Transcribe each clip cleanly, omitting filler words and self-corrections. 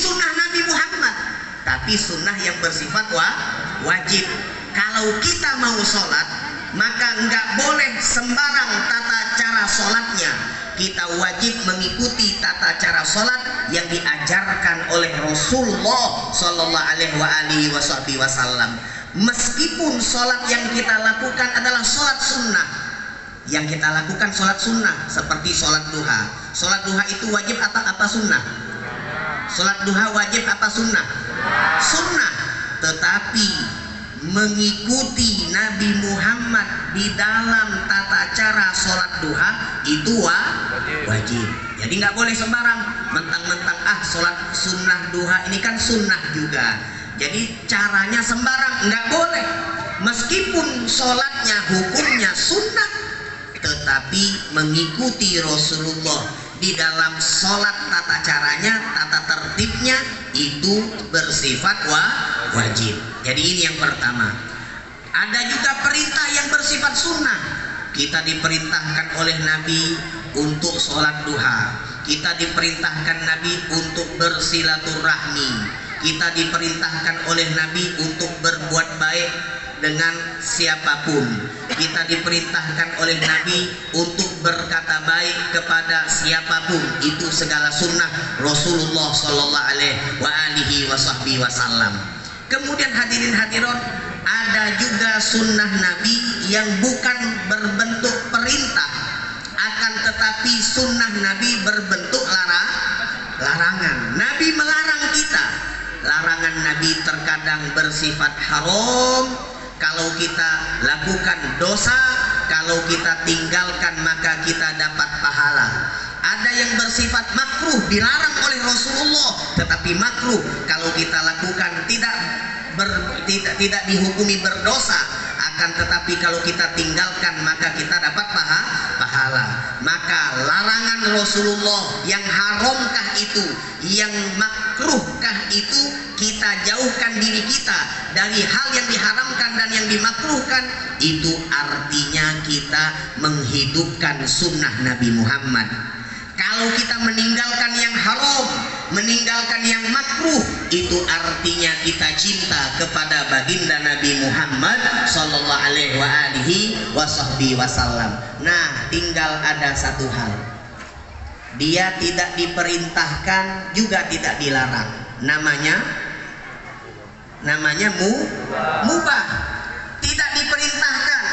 sunnah Nabi Muhammad, tapi sunnah yang bersifat wajib. Kalau kita mau sholat, maka nggak boleh sembarang tata cara sholatnya. Kita wajib mengikuti tata cara sholat yang diajarkan oleh Rasulullah Sallallahu Alaihi Wasallam. Meskipun sholat yang kita lakukan adalah sholat sunnah, yang kita lakukan sholat sunnah seperti sholat duha. Sholat duha itu wajib atau apa sunnah? Sholat duha wajib apa sunnah? Sunnah. Tetapi mengikuti Nabi Muhammad di dalam tata cara sholat duha itu wajib. Jadi nggak boleh sembarang mentang-mentang sholat sunnah duha ini kan sunnah juga, jadi caranya sembarang, nggak boleh. Meskipun sholatnya hukumnya sunnah, tetapi mengikuti Rasulullah di dalam sholat tata caranya, tata tertibnya itu bersifat wajib. Jadi ini yang pertama. Ada juga perintah yang bersifat sunnah. Kita diperintahkan oleh Nabi untuk sholat duha. Kita diperintahkan Nabi untuk bersilaturahmi. Kita diperintahkan oleh Nabi untuk berbuat baik dengan siapapun. Kita diperintahkan oleh Nabi untuk berkata baik kepada siapapun. Itu segala sunnah Rasulullah Sallallahu Alaihi Wasallam. Kemudian hadirin hadirat, ada juga sunnah Nabi yang bukan berbentuk perintah, akan tetapi sunnah Nabi berbentuk larangan. Nabi melarang kita. Larangan Nabi terkadang bersifat haram. Kalau kita lakukan dosa, kalau kita tinggalkan maka kita dapat pahala. Ada yang bersifat makruh, dilarang oleh Rasulullah, tetapi makruh kalau kita lakukan tidak dihukumi berdosa, akan tetapi kalau kita tinggalkan maka kita dapat pahala. Maka larangan Rasulullah yang haramkah itu, yang makruhkah itu, kita jauhkan diri kita dari hal yang diharamkan dan yang dimakruhkan. Itu artinya kita menghidupkan sunnah Nabi Muhammad. Kalau kita meninggalkan yang haram, meninggalkan yang makruh, itu artinya kita cinta kepada baginda Nabi Muhammad Sallallahu Alaihi Wasallam. Nah, tinggal ada satu hal. Dia tidak diperintahkan juga tidak dilarang. Namanya mubah. Tidak diperintahkan.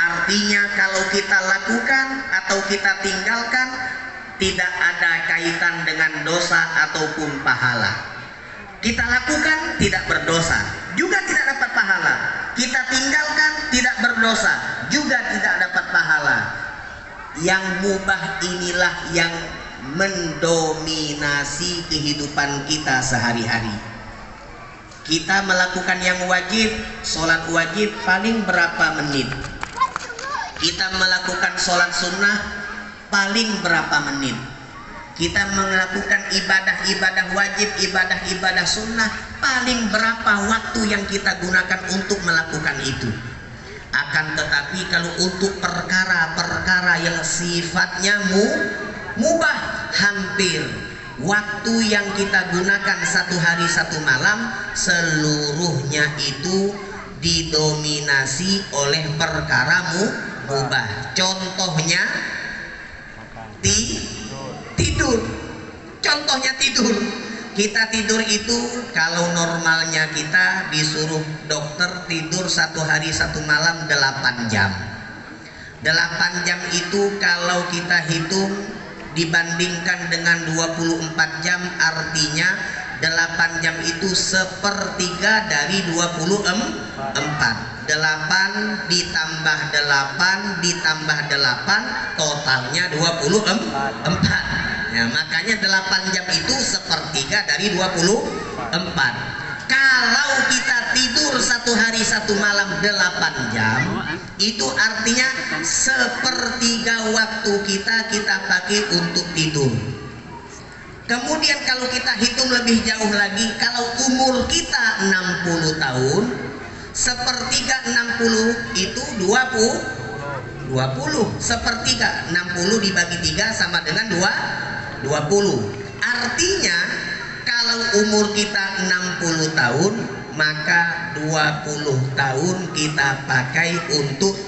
Artinya kalau kita lakukan atau kita tinggalkan tidak ada kaitan dengan dosa ataupun pahala. Kita lakukan tidak berdosa, juga tidak dapat pahala. Kita tinggalkan tidak berdosa, juga tidak dapat pahala. Yang mubah inilah yang mendominasi kehidupan kita sehari-hari. Kita melakukan yang wajib, sholat wajib paling berapa menit? Kita melakukan sholat sunnah paling berapa menit? Kita melakukan ibadah-ibadah wajib, ibadah-ibadah sunnah, paling berapa waktu yang kita gunakan untuk melakukan itu? Akan tetapi kalau untuk perkara-perkara yang sifatnya mubah, hampir waktu yang kita gunakan satu hari satu malam seluruhnya itu didominasi oleh perkara mubah. Contohnya tidur. Contohnya tidur. Kita tidur itu kalau normalnya kita disuruh dokter tidur satu hari satu malam 8 jam. 8 jam itu kalau kita hitung dibandingkan dengan 24 jam, artinya 8 jam itu sepertiga dari 24. 8 ditambah 8 ditambah 8 totalnya 24. Ya, makanya 8 jam itu sepertiga dari 24. Kalau kita tidur satu hari satu malam 8 jam, itu artinya sepertiga waktu kita pakai untuk tidur. Kemudian kalau kita hitung lebih jauh lagi, kalau umur kita 60 tahun, sepertiga 60 itu 20. Sepertiga 60 dibagi 3 sama dengan 20. Artinya kalau umur kita 60 tahun, maka 20 tahun kita pakai untuk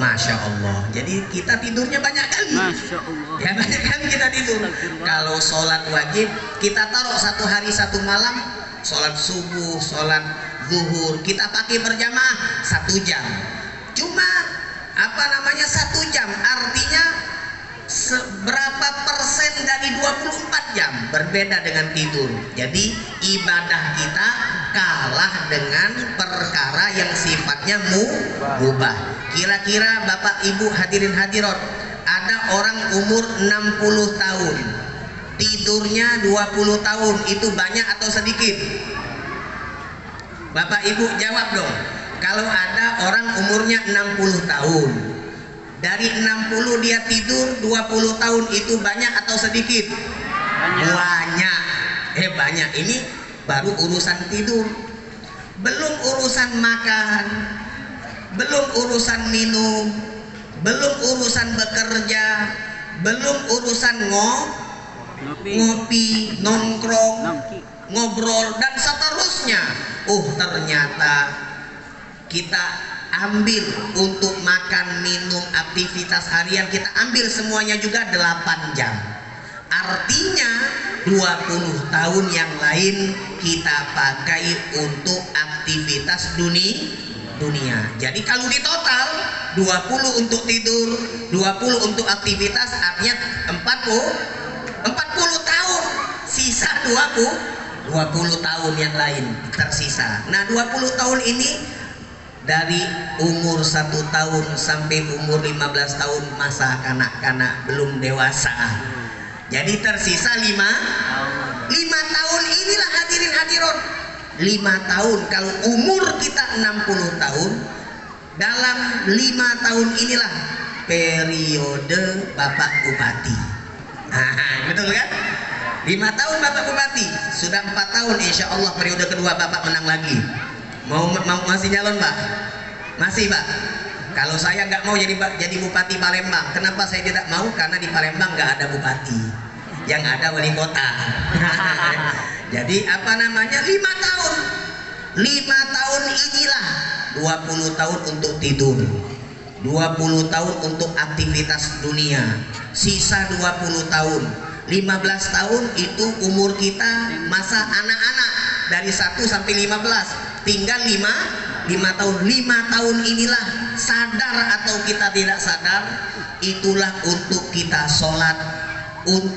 Masya Allah. Jadi kita tidurnya banyak kali. Masya Allah. Ya banyak kali kita tidur. Kalau sholat wajib kita taruh 1 hari 1 malam, sholat subuh, sholat zuhur kita pakai berjamaah 1 jam. Cuma 1 jam artinya seberapa persen dari 24 jam berbeda dengan tidur. Jadi ibadah kita kalah dengan perkara yang sifatnya mubah. Kira-kira Bapak Ibu hadirin hadirat, ada orang umur 60 tahun tidurnya 20 tahun, itu banyak atau sedikit? Bapak Ibu jawab dong. Kalau ada orang umurnya 60 tahun, dari 60 dia tidur 20 tahun, itu banyak atau sedikit? Banyak. Banyak. Ini baru urusan tidur, belum urusan makan, belum urusan minum, belum urusan bekerja, belum urusan ngopi, nongkrong, ngobrol dan seterusnya. Ternyata kita ambil untuk makan, minum, aktivitas harian kita ambil semuanya juga 8 jam. Artinya 20 tahun yang lain kita pakai untuk aktivitas dunia. Jadi kalau di total 20 untuk tidur, 20 untuk aktivitas, artinya 40 tahun. Sisa 20 tahun yang lain tersisa. Nah 20 tahun ini dari umur 1 tahun sampai umur 15 tahun masa kanak-kanak belum dewasa. Jadi tersisa 5 tahun inilah hadirin hadirat. 5 tahun. Kalau umur kita 60 tahun, dalam 5 tahun inilah periode Bapak Bupati. Betul kan? 5 tahun Bapak Bupati, sudah 4 tahun insya Allah periode kedua Bapak menang lagi. Mau masih nyalon Pak? Masih Pak? Kalau saya nggak mau jadi Bupati Palembang. Kenapa saya tidak mau? Karena di Palembang nggak ada bupati, yang ada wali kota. Jadi 5 tahun. 5 tahun inilah 20 tahun untuk tidur, 20 tahun untuk aktivitas dunia, sisa 20 tahun. 15 tahun itu umur kita masa anak-anak, dari 1 sampai 15, tinggal 5 tahun. 5 tahun inilah, sadar atau kita tidak sadar, itulah untuk kita sholat,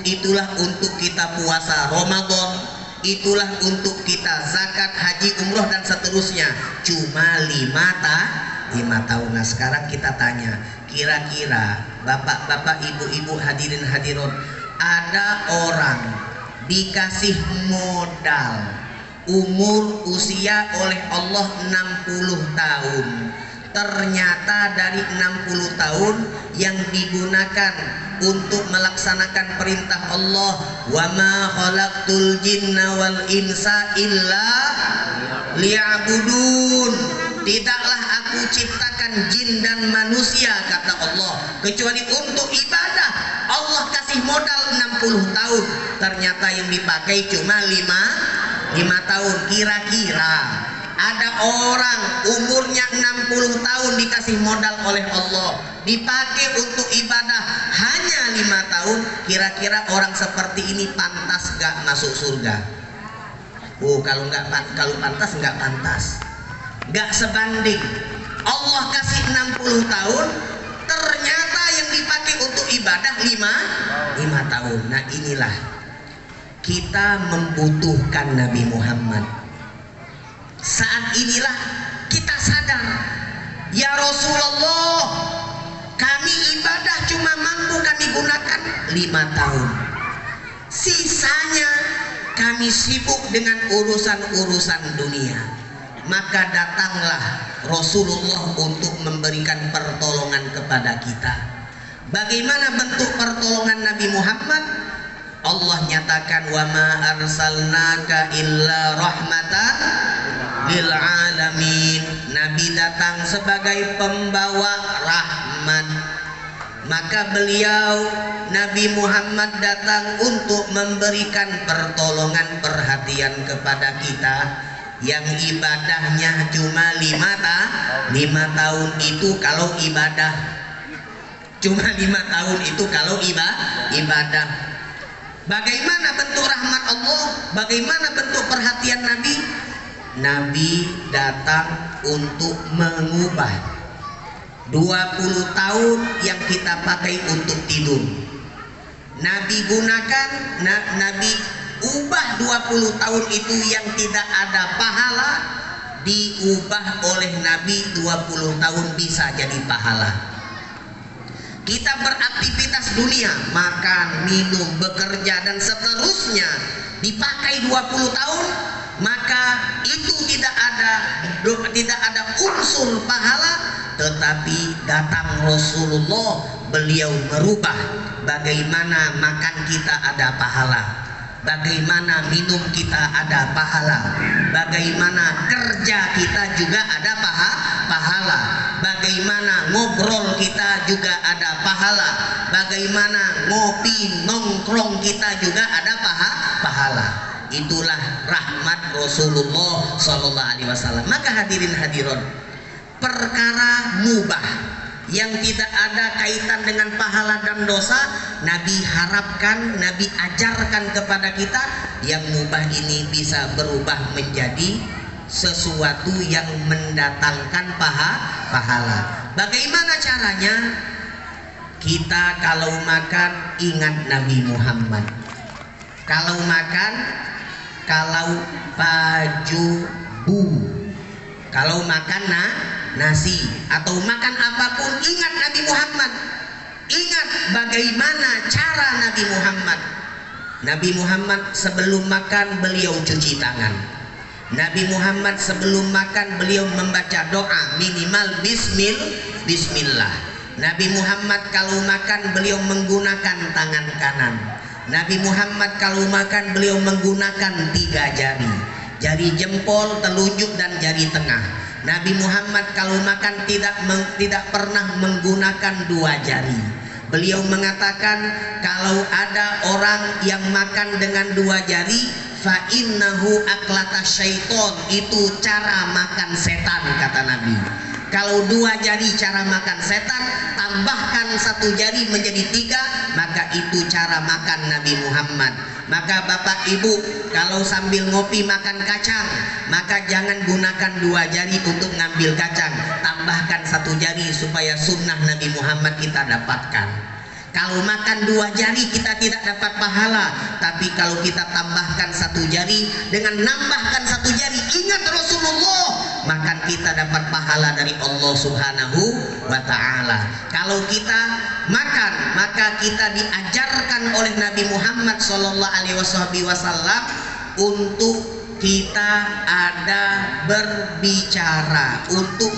itulah untuk kita puasa Ramadan, itulah untuk kita zakat, haji, umroh dan seterusnya. Cuma 5 tahun. Nah sekarang kita tanya, kira-kira bapak-bapak, ibu-ibu, hadirin hadirat, ada orang dikasih modal umur usia oleh Allah 60 tahun, ternyata dari 60 tahun yang digunakan untuk melaksanakan perintah Allah, wa ma khalaqtul jinna wal insa illa liya'budun, tidaklah aku ciptakan jin dan manusia kata Allah kecuali untuk ibadah. Allah kasih modal 60 tahun, ternyata yang dipakai cuma 5 tahun. Kira-kira ada orang umurnya 60 tahun dikasih modal oleh Allah, dipakai untuk ibadah hanya 5 tahun. Kira-kira orang seperti ini pantas gak masuk surga? Kalau pantas nggak pantas, nggak sebanding. Allah kasih 60 tahun, ternyata yang dipakai untuk ibadah 5 tahun. Nah inilah kita membutuhkan Nabi Muhammad. Saat inilah kita sadar, ya Rasulullah, kami ibadah cuma mampu kami gunakan 5 tahun, sisanya kami sibuk dengan urusan-urusan dunia. Maka datanglah Rasulullah untuk memberikan pertolongan kepada kita. Bagaimana bentuk pertolongan Nabi Muhammad? Allah nyatakan, wa ma arsalnaka illa rahmatan lil alamin. Nabi datang sebagai pembawa rahmat, Maka beliau Nabi Muhammad datang untuk memberikan pertolongan perhatian kepada kita yang ibadahnya cuma 5 tahun itu kalau ibadah, cuma 5 tahun itu kalau ibadah. Bagaimana bentuk rahmat Allah, bagaimana bentuk perhatian Nabi? Nabi datang untuk mengubah 20 tahun yang kita pakai untuk tidur. Nabi gunakan, Nabi ubah 20 tahun itu yang tidak ada pahala, diubah oleh Nabi 20 tahun bisa jadi pahala. Kita beraktivitas dunia, makan, minum, bekerja dan seterusnya dipakai 20 tahun, maka itu tidak ada unsur pahala. Tetapi datang Rasulullah, beliau merubah bagaimana makan kita ada pahala, bagaimana minum kita ada pahala, bagaimana kerja kita juga ada pahala, bagaimana ngobrol kita juga ada pahala, bagaimana ngopi nongkrong kita juga ada pahala. Itulah rahmat Rasulullah Sallallahu Alaihi Wasallam. Maka hadirin hadirat, perkara mubah yang tidak ada kaitan dengan pahala dan dosa, Nabi harapkan, Nabi ajarkan kepada kita yang mubah ini bisa berubah menjadi sesuatu yang mendatangkan pahala. Bagaimana caranya? Kita kalau makan ingat Nabi Muhammad. Kalau makan, kalau makan nasi atau makan apapun, ingat Nabi Muhammad. Ingat bagaimana cara Nabi Muhammad. Nabi Muhammad sebelum makan beliau cuci tangan. Nabi Muhammad sebelum makan beliau membaca doa minimal bismillah. Nabi Muhammad kalau makan beliau menggunakan tangan kanan. Nabi Muhammad kalau makan beliau menggunakan 3 jari, jari jempol, telunjuk dan jari tengah. Nabi Muhammad kalau makan tidak pernah menggunakan 2 jari. Beliau mengatakan kalau ada orang yang makan dengan 2 jari, fa innahu aklata syaiton, itu cara makan setan, kata Nabi. Kalau 2 jari cara makan setan, tambahkan 1 jari menjadi 3, maka itu cara makan Nabi Muhammad. Maka bapak ibu kalau sambil ngopi makan kacang, maka jangan gunakan 2 jari untuk ngambil kacang, tambahkan 1 jari supaya sunnah Nabi Muhammad kita dapatkan. Kalau makan 2 jari kita tidak dapat pahala, tapi kalau kita tambahkan 1 jari, dengan nambahkan 1 jari ingat Rasulullah, maka kita dapat pahala dari Allah Subhanahu wa Ta'ala. Kalau kita makan, maka kita diajarkan oleh Nabi Muhammad Sallallahu Alaihi Wasallam untuk kita ada berbicara, untuk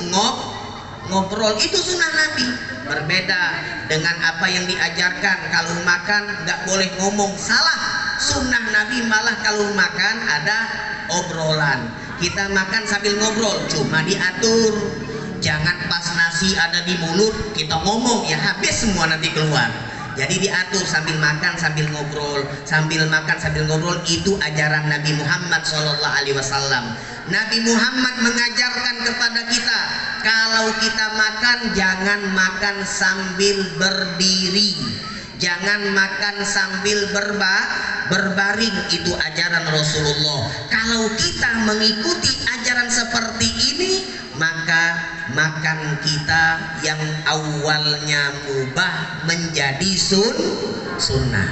ngobrol. Itu sunnah Nabi. Berbeda dengan apa yang diajarkan, kalau makan nggak boleh ngomong, salah. Sunnah Nabi malah kalau makan ada obrolan. Kita makan sambil ngobrol, cuma diatur. Jangan pas nasi ada di mulut kita ngomong, ya habis semua nanti keluar. Jadi diatur sambil makan sambil ngobrol, sambil makan sambil ngobrol. Itu ajaran Nabi Muhammad SAW. Nabi Muhammad mengajarkan kepada kita, kalau kita makan jangan makan sambil berdiri, jangan makan sambil berbaring. Itu ajaran Rasulullah. Kalau kita mengikuti ajaran seperti ini, maka makan kita yang awalnya mubah menjadi sunnah.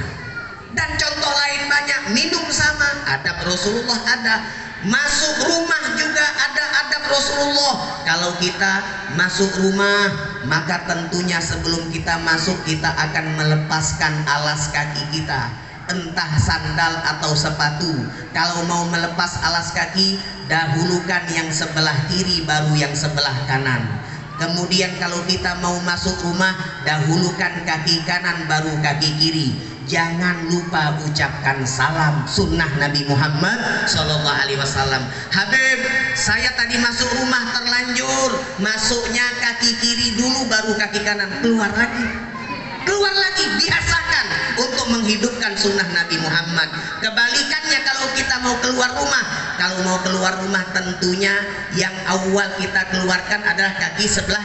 Dan contoh lain banyak. Minum sama, adab Rasulullah ada. Masuk rumah juga ada adab Rasulullah. Kalau kita masuk rumah, maka tentunya sebelum kita masuk kita akan melepaskan alas kaki kita, entah sandal atau sepatu. Kalau mau melepas alas kaki, dahulukan yang sebelah kiri baru yang sebelah kanan. Kemudian kalau kita mau masuk rumah, dahulukan kaki kanan baru kaki kiri. Jangan lupa ucapkan salam, sunnah Nabi Muhammad SAW. Habib, saya tadi masuk rumah terlanjur, masuknya kaki kiri dulu baru kaki kanan, keluar lagi. keluar lagi, biasakan untuk menghidupkan sunnah Nabi Muhammad. Kebalikannya kalau kita mau keluar rumah, tentunya yang awal kita keluarkan adalah kaki sebelah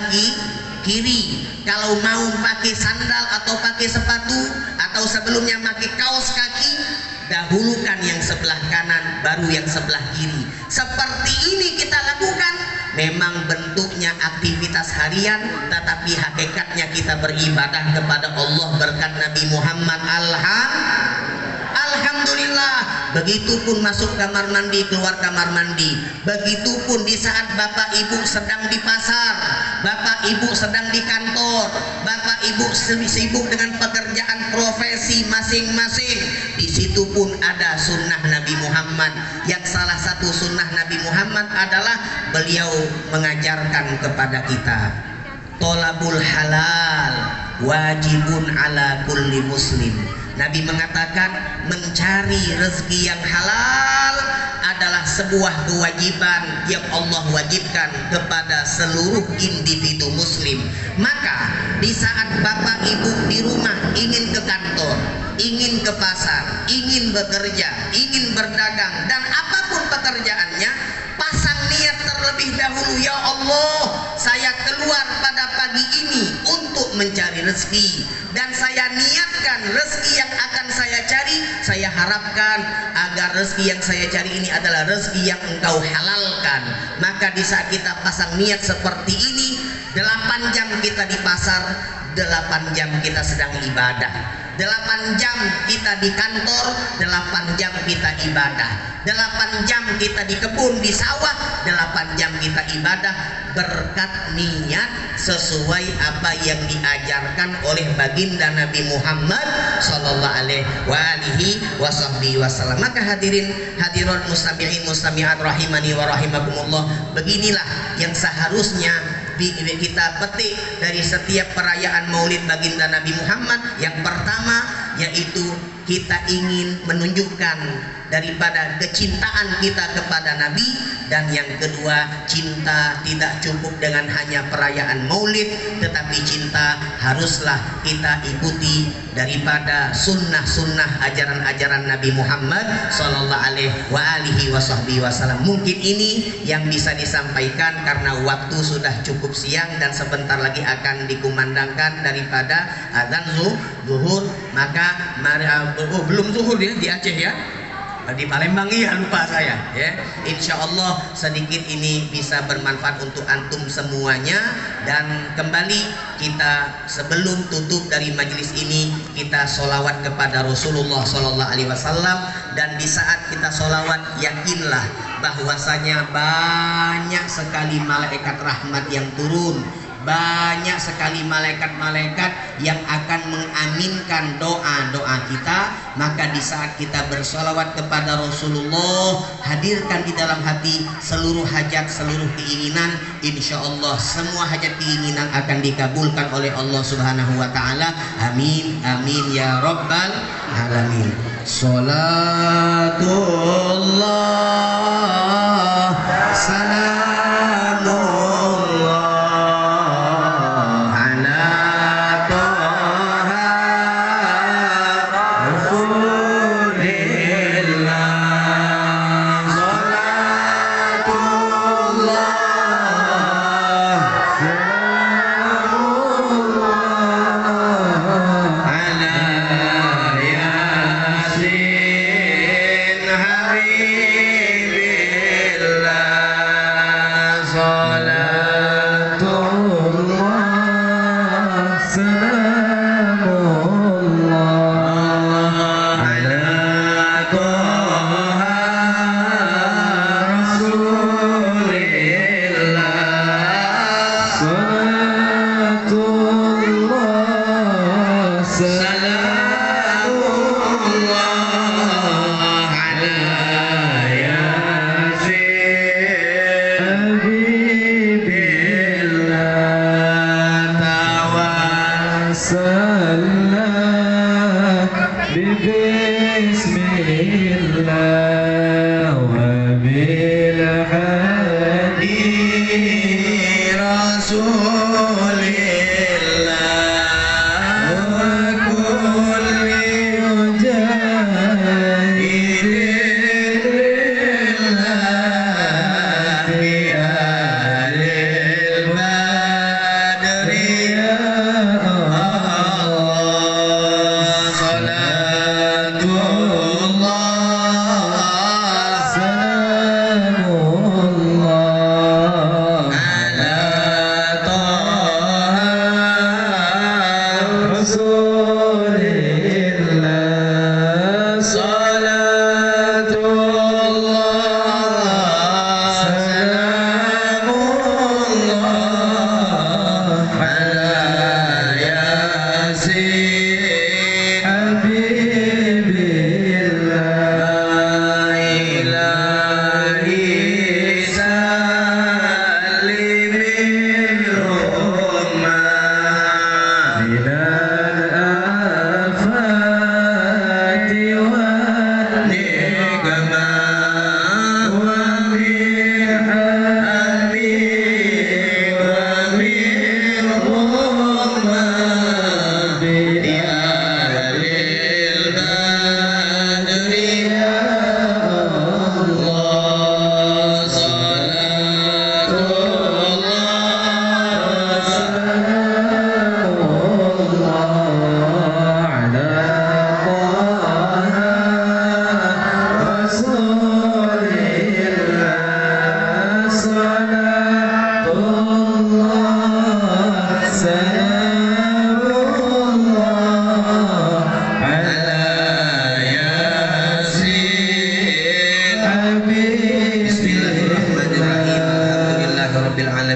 kiri. Kalau mau pakai sandal atau pakai sepatu atau sebelumnya pakai kaos kaki, dahulukan yang sebelah kanan baru yang sebelah kiri. Seperti ini kita lakukan. Memang bentuknya aktivitas harian, tetapi hakikatnya kita beribadah kepada Allah berkat Nabi Muhammad. Alhamdulillah. Begitupun masuk kamar mandi, keluar kamar mandi. Begitupun di saat bapak ibu sedang di pasar, bapak ibu sedang di kantor, bapak ibu sibuk dengan pekerjaan profesi masing-masing. Di situ pun ada sunnah Nabi Muhammad. Yang salah satu sunnah Nabi Muhammad adalah beliau mengajarkan kepada kita, tolabul halal wajibun ala kulli muslim. Nabi mengatakan mencari rezeki yang halal adalah sebuah kewajiban yang Allah wajibkan kepada seluruh individu muslim. Maka di saat bapak ibu di rumah ingin ke kantor, ingin ke pasar, ingin bekerja, ingin berdagang, dan apapun pekerjaannya, pasang niat terlebih dahulu, ya Allah, saya keluar pada pagi ini untuk mencari rezeki, dan saya niatkan rezeki yang akan saya cari, saya harapkan agar rezeki yang saya cari ini adalah rezeki yang Engkau halalkan. Maka di saat kita pasang niat seperti ini, 8 jam kita di pasar, 8 jam kita sedang ibadah, 8 jam kita di kantor, 8 jam kita ibadah, 8 jam kita di kebun, di sawah, 8 jam kita ibadah, berkat niat sesuai apa yang diajarkan oleh baginda Nabi Muhammad sallallahu alaihi wasallam. Maka hadirin hadirat mustami'in mustami'at rahimani wa rahimakumullah, beginilah yang seharusnya kita petik dari setiap perayaan Maulid baginda Nabi Muhammad. Yang pertama yaitu kita ingin menunjukkan daripada kecintaan kita kepada Nabi, dan yang kedua, cinta tidak cukup dengan hanya perayaan Maulid, tetapi cinta haruslah kita ikuti daripada sunnah-sunnah ajaran-ajaran Nabi Muhammad sallallahu alaihi wasallam. Mungkin ini yang bisa disampaikan karena waktu sudah cukup siang dan sebentar lagi akan dikumandangkan daripada azan zuhur. Maka belum zuhur ya di Aceh ya, di Palembang ya, lupa saya ya. Insya Allah sedikit ini bisa bermanfaat untuk antum semuanya. Dan kembali kita sebelum tutup dari majelis ini, kita sholawat kepada Rasulullah Sallallahu Alaihi Wasallam. Dan di saat kita sholawat, yakinlah bahwasanya banyak sekali malaikat rahmat yang turun, banyak sekali malaikat-malaikat yang akan mengaminkan doa-doa kita. Maka di saat kita bersolawat kepada Rasulullah, hadirkan di dalam hati seluruh hajat, seluruh keinginan. Insya Allah semua hajat keinginan akan dikabulkan oleh Allah Subhanahu wa Ta'ala. Amin amin ya rabbal alamin. Salatullah salamullah in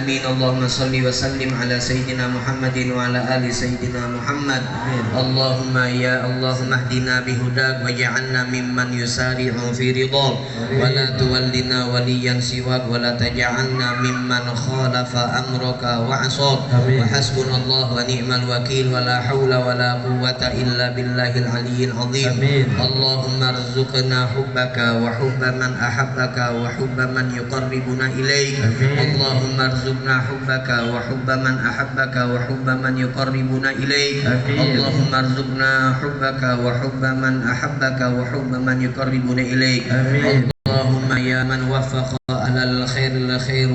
alamin. Allahumma salli wa sallim ala sayyidina Muhammadin wa ala ali sayyidina Muhammad. Allahumma ya Allahumma hdina bihudak waj'alna mimman yusari'u fi ridhak wa la tuwallina waliyan siwak wa la taj'alna mimman khalafa amraka wa 'asak. Wa hasbunallahu wa ni'mal wakil wa la haula wa la quwwata illa billahil aliyyil azim. Allahumma arzuqna hubbaka wa hubba man ahabbaka wa hubba man yuqarribuna ilaik. Allahumma arzuqna hubbaka wa hubba man ahabbaka wa hubba man yuqarribuna ilaik. Allahumma arzuqna hubbaka wa hubba man ahabbaka wa hubba man yuqarribuna ilaik. Allahumma ya man waffaqa alal khairil khair